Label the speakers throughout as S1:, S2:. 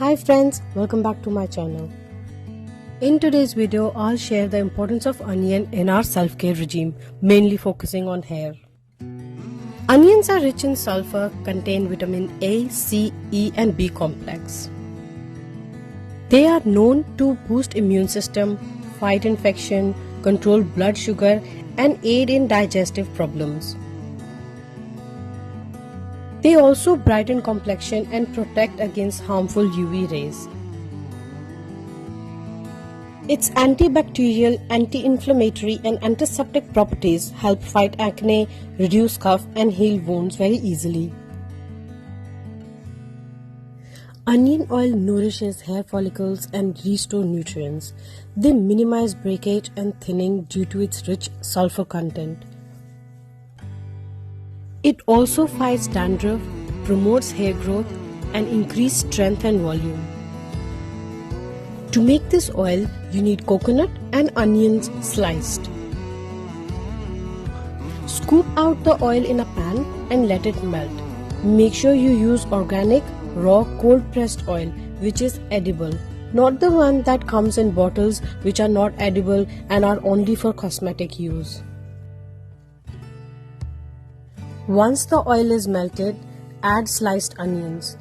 S1: Hi friends, welcome back to my channel. In today's video, I'll share the importance of onion in our self-care regime, mainly focusing on hair. Onions are rich in sulfur, contain vitamin A, C, E and B complex. They are known to boost immune system, fight infection, control blood sugar and aid in digestive problems. They also brighten complexion and protect against harmful UV rays. Its antibacterial, anti-inflammatory and antiseptic properties help fight acne, reduce cough and heal wounds very easily. Onion oil nourishes hair follicles and restore nutrients. They minimize breakage and thinning due to its rich sulfur content. It also fights dandruff, promotes hair growth and increases strength and volume. To make this oil, you need coconut and onions sliced. Scoop out the oil in a pan and let it melt. Make sure you use organic, raw, cold-pressed oil which is edible, not the one that comes in bottles which are not edible and are only for cosmetic use. Once the oil is melted, add sliced onions.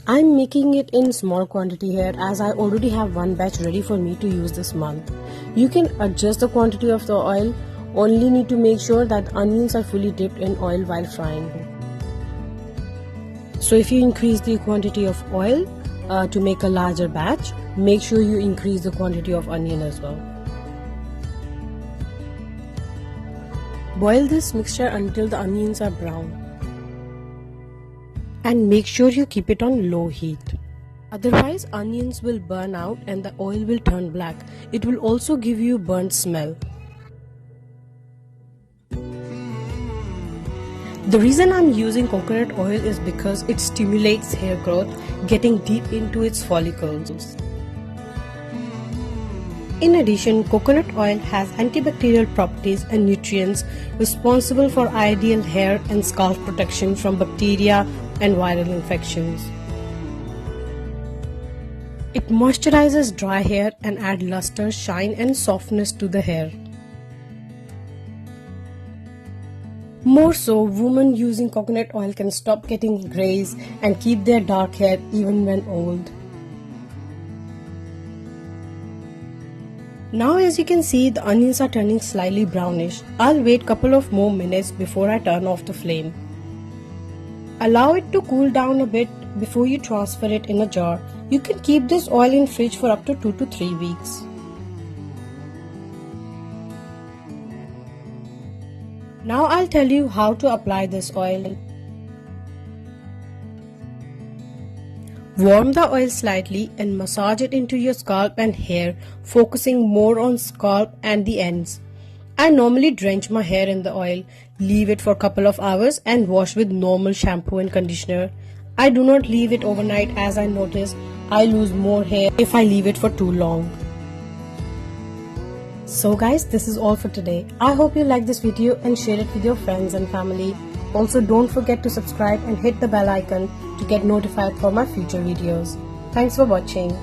S1: I'm making it in small quantity here as I already have one batch ready for me to use this month. You can adjust the quantity of the oil, only need to make sure that onions are fully dipped in oil while frying. So if you increase the quantity of oil to make a larger batch, make sure you increase the quantity of onion as well. Boil this mixture until the onions are brown. And make sure you keep it on low heat. Otherwise, onions will burn out and the oil will turn black. It will also give you burnt smell. The reason I'm using coconut oil is because it stimulates hair growth, getting deep into its follicles. In addition, coconut oil has antibacterial properties and nutrients responsible for ideal hair and scalp protection from bacteria and viral infections. It moisturizes dry hair and adds luster, shine and softness to the hair. More so, women using coconut oil can stop getting grays and keep their dark hair even when old. Now as you can see, the onions are turning slightly brownish. I'll wait couple of more minutes before I turn off the flame. Allow it to cool down a bit before you transfer it in a jar. You can keep this oil in fridge for up to 2 to 3 weeks. Now I'll tell you how to apply this oil. Warm the oil slightly and massage it into your scalp and hair, focusing more on scalp and the ends. I normally drench my hair in the oil, leave it for a couple of hours and wash with normal shampoo and conditioner. I do not leave it overnight as I notice I lose more hair if I leave it for too long. So guys, this is all for today. I hope you like this video and share it with your friends and family. Also, don't forget to subscribe and hit the bell icon to get notified for my future videos. Thanks for watching.